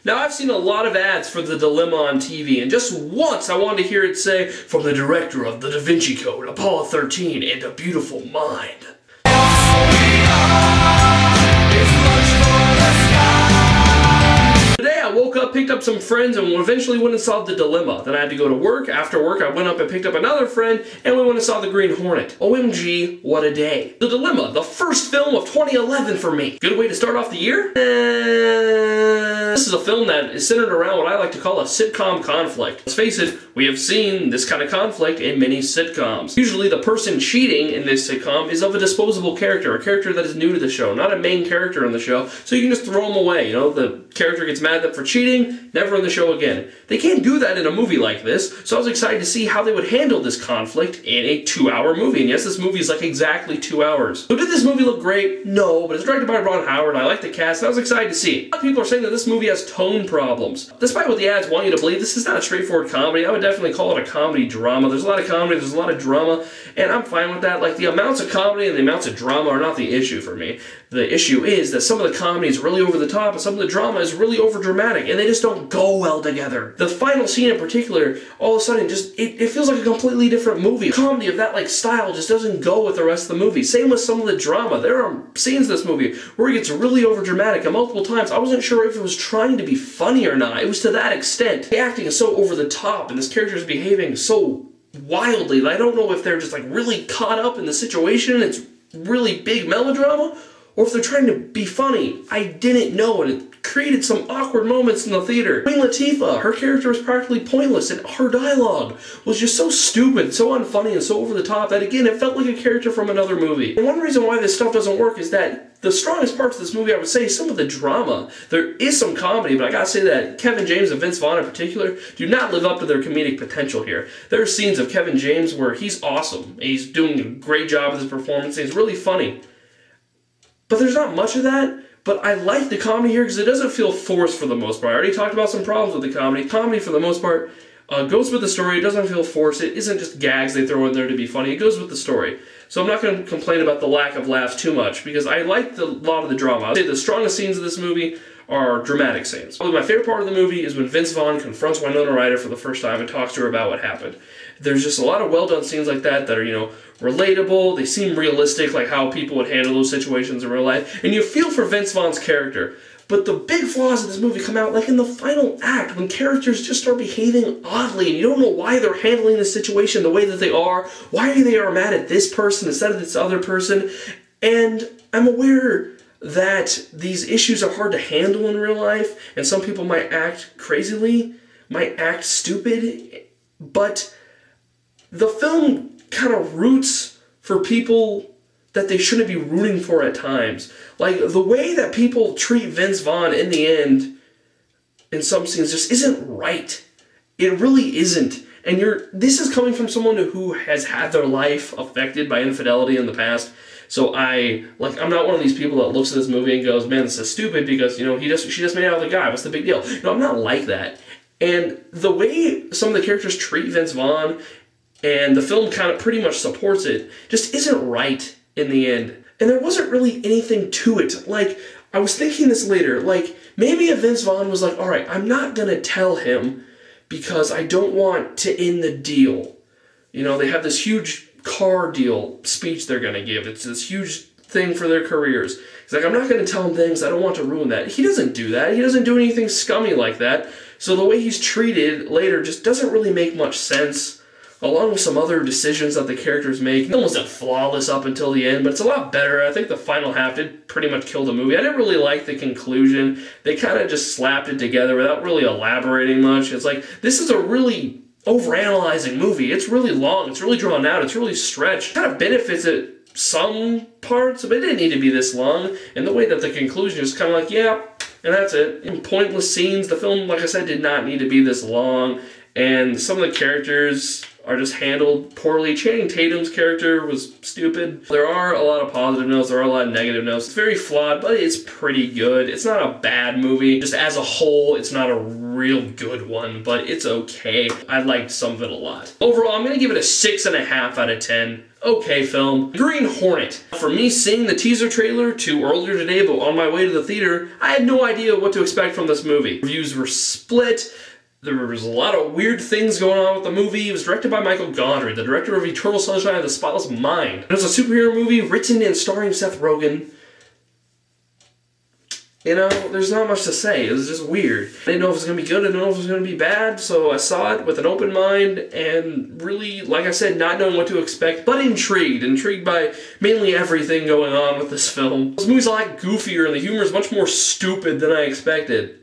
Now, I've seen a lot of ads for the dilemma on TV, and just once I wanted to hear it say, "From the director of The Da Vinci Code, Apollo 13, and A Beautiful Mind." Today I woke up, picked up some friends, and eventually went and saw The Dilemma. Then I had to go to work. After work, I went up and picked up another friend, and we went and saw The Green Hornet. OMG, what a day. The Dilemma, the first film of 2011 for me. Good way to start off the year? This is a film that is centered around what I like to call a sitcom conflict. Let's face it, we have seen this kind of conflict in many sitcoms. Usually the person cheating in this sitcom is of a disposable character, a character that is new to the show, not a main character in the show, so you can just throw them away. You know, the character gets mad at them for cheating, never in the show again. They can't do that in a movie like this, so I was excited to see how they would handle this conflict in a 2-hour movie. And yes, this movie is like exactly 2 hours. So did this movie look great? No, but it's directed by Ron Howard. I like the cast, and I was excited to see it. A lot of people are saying that this movie has tone problems. Despite what the ads want you to believe, this is not a straightforward comedy. I would definitely call it a comedy drama. There's a lot of comedy, there's a lot of drama, and I'm fine with that. Like, the amounts of comedy and the amounts of drama are not the issue for me. The issue is that some of the comedy is really over the top, and some of the drama is really over dramatic, and they just don't go well together. The final scene in particular, all of a sudden, just it feels like a completely different movie. Comedy of that style just doesn't go with the rest of the movie. Same with some of the drama. There are scenes in this movie where it gets really over dramatic, and multiple times I wasn't sure if it was trying to be funny or not. It was to that extent. The acting is so over the top, and this character is behaving so wildly that I don't know if they're just like really caught up in the situation, it's really big melodrama, or if they're trying to be funny. I didn't know, and it created some awkward moments in the theater. Queen Latifah, her character was practically pointless, and her dialogue was just so stupid, so unfunny, and so over the top that, again, it felt like a character from another movie. And one reason why this stuff doesn't work is that the strongest parts of this movie, I would say, is some of the drama. There is some comedy, but I gotta say that Kevin James and Vince Vaughn in particular do not live up to their comedic potential here. There are scenes of Kevin James where he's awesome, and he's doing a great job with his performance, and he's really funny. But there's not much of that. But I like the comedy here because it doesn't feel forced for the most part. I already talked about some problems with the comedy. Comedy, for the most part, goes with the story. It doesn't feel forced. It isn't just gags they throw in there to be funny. It goes with the story. So I'm not going to complain about the lack of laughs too much because I like a lot of the drama. I'd say the strongest scenes of this movie are dramatic scenes. Probably my favorite part of the movie is when Vince Vaughn confronts Winona Ryder for the first time and talks to her about what happened. There's just a lot of well-done scenes like that that are, you know, relatable. They seem realistic, like how people would handle those situations in real life. And you feel for Vince Vaughn's character. But the big flaws of this movie come out like in the final act when characters just start behaving oddly and you don't know why they're handling the situation the way that they are, why they are mad at this person instead of this other person. And I'm aware that these issues are hard to handle in real life and some people might act crazily, might act stupid, but the film kind of roots for people that they shouldn't be rooting for at times. Like, the way that people treat Vince Vaughn in the end, in some scenes, just isn't right. It really isn't. And this is coming from someone who has had their life affected by infidelity in the past. So I'm not one of these people that looks at this movie and goes, man, this is stupid because, you know, she just made out with a guy. What's the big deal? No, I'm not like that. And the way some of the characters treat Vince Vaughn, and the film kind of pretty much supports it, just isn't right in the end. And there wasn't really anything to it. Like, I was thinking this later, like, maybe if Vince Vaughn was like, alright, I'm not gonna tell him because I don't want to end the deal. You know, they have this huge car deal speech they're gonna give. It's this huge thing for their careers. He's like, I'm not gonna tell him things, I don't want to ruin that. He doesn't do that. He doesn't do anything scummy like that. So the way he's treated later just doesn't really make much sense. Along with some other decisions that the characters make. It wasn't flawless up until the end, but it's a lot better. I think the final half did pretty much kill the movie. I didn't really like the conclusion. They kind of just slapped it together without really elaborating much. It's like, this is a really overanalyzing movie. It's really long, it's really drawn out, it's really stretched. It kind of benefits it some parts, but it didn't need to be this long. And the way that the conclusion is kind of like, yeah, and that's it. In pointless scenes, the film, like I said, did not need to be this long. And some of the characters are just handled poorly. Channing Tatum's character was stupid. There are a lot of positive notes, there are a lot of negative notes. It's very flawed, but it's pretty good. It's not a bad movie. Just as a whole, it's not a real good one, but it's okay. I liked some of it a lot. Overall, I'm gonna give it a 6.5 out of 10. Okay film. Green Hornet. For me, seeing the teaser trailer to earlier today, but on my way to the theater, I had no idea what to expect from this movie. Reviews were split. There was a lot of weird things going on with the movie. It was directed by Michael Gondry, the director of Eternal Sunshine of the Spotless Mind. It was a superhero movie written and starring Seth Rogen. You know, there's not much to say. It was just weird. I didn't know if it was going to be good, I didn't know if it was going to be bad, so I saw it with an open mind, and really, like I said, not knowing what to expect, but intrigued. Intrigued by mainly everything going on with this film. This movie's a lot goofier, and the humor is much more stupid than I expected.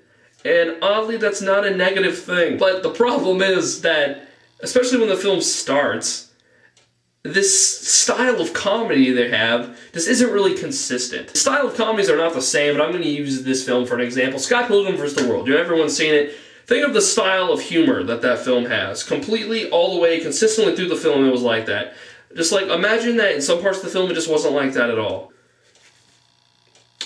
And oddly, that's not a negative thing. But the problem is that, especially when the film starts, this style of comedy they have just isn't really consistent. The style of comedies are not the same, but I'm going to use this film for an example. Scott Pilgrim vs. the World. You know, everyone's seen it. Think of the style of humor that that film has. Completely, all the way, consistently through the film, it was like that. Just like, imagine that in some parts of the film, it just wasn't like that at all.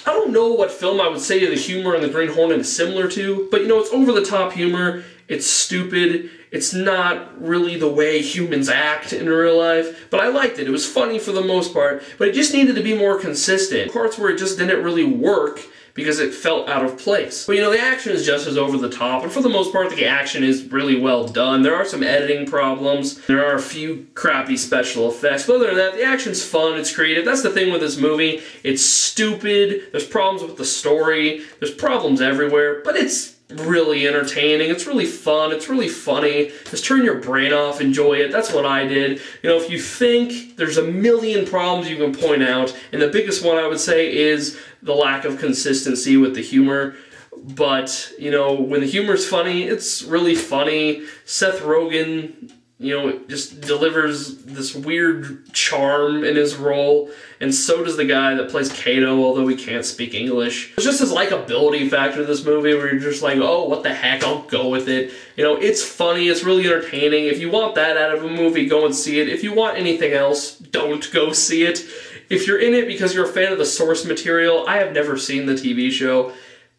I don't know what film I would say the humor in the Green Hornet is similar to, but you know, it's over-the-top humor, it's stupid, it's not really the way humans act in real life, but I liked it. It was funny for the most part, but it just needed to be more consistent. Parts where it just didn't really work because it felt out of place. But you know, the action is just as over the top, and for the most part, the action is really well done. There are some editing problems, there are a few crappy special effects, but other than that, the action's fun, it's creative. That's the thing with this movie. It's stupid, there's problems with the story, there's problems everywhere, but it's really entertaining, it's really fun, it's really funny. Just turn your brain off, enjoy it. That's what I did. You know, if you think there's a million problems you can point out, and the biggest one I would say is the lack of consistency with the humor. But, you know, when the humor's funny, it's really funny. Seth Rogen, you know, just delivers this weird charm in his role, and so does the guy that plays Kato, although he can't speak English. It's just this likability factor to this movie where you're just like, oh, what the heck, I'll go with it. You know, it's funny, it's really entertaining. If you want that out of a movie, go and see it. If you want anything else, don't go see it. If you're in it because you're a fan of the source material, I have never seen the TV show,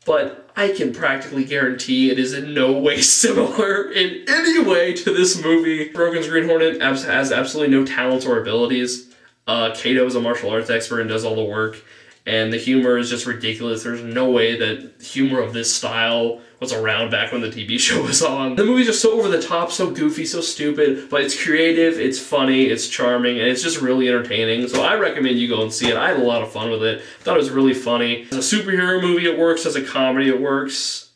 but I can practically guarantee it is in no way similar in any way to this movie. Rogen's Green Hornet has absolutely no talents or abilities. Kato is a martial arts expert and does all the work, and the humor is just ridiculous. There's no way that humor of this style was around back when the TV show was on. The movie's just so over the top, so goofy, so stupid, but it's creative, it's funny, it's charming, and it's just really entertaining. So I recommend you go and see it. I had a lot of fun with it. I thought it was really funny. As a superhero movie, it works. As a comedy, it works.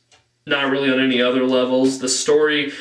Not really on any other levels. The story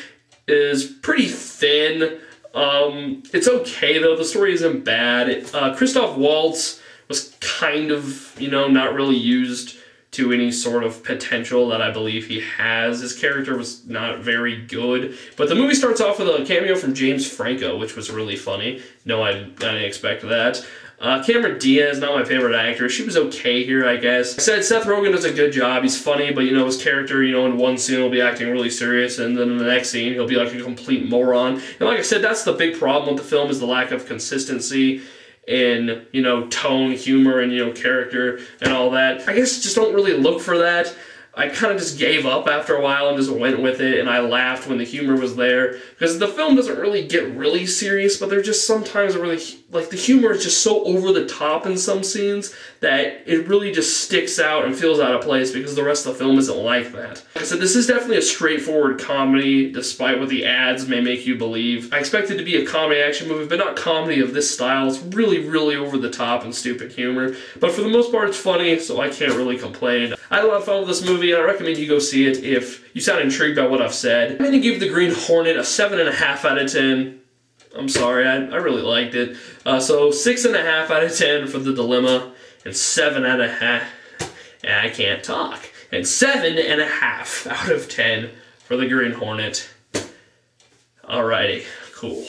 is pretty thin. It's okay though. The story isn't bad. Christoph Waltz was kind of, you know, not really used to any sort of potential that I believe he has. His character was not very good. But the movie starts off with a cameo from James Franco, which was really funny. No, I didn't expect that. Cameron Diaz, not my favorite actor. She was okay here, I guess. I said Seth Rogen does a good job. He's funny, but you know, his character, you know, in one scene he'll be acting really serious, and then in the next scene he'll be like a complete moron. And like I said, that's the big problem with the film, is the lack of consistency in, you know, tone, humor, and, you know, character and all that. I guess just don't really look for that. I kind of just gave up after a while and just went with it, and I laughed when the humor was there, because the film doesn't really get really serious, but there's just sometimes really, like, the humor is just so over the top in some scenes that it really just sticks out and feels out of place because the rest of the film isn't like that. Like I said, this is definitely a straightforward comedy, despite what the ads may make you believe. I expect it to be a comedy action movie, but not comedy of this style. It's really, really over the top and stupid humor, but for the most part it's funny, so I can't really complain. I had a lot of fun with this movie, and I recommend you go see it if you sound intrigued by what I've said. I'm going to give The Green Hornet a 7.5 out of 10. I'm sorry, I really liked it. So 6.5 out of 10 for The Dilemma, and 7 out of I can't talk. And 7.5 out of 10 for The Green Hornet. Alrighty, cool.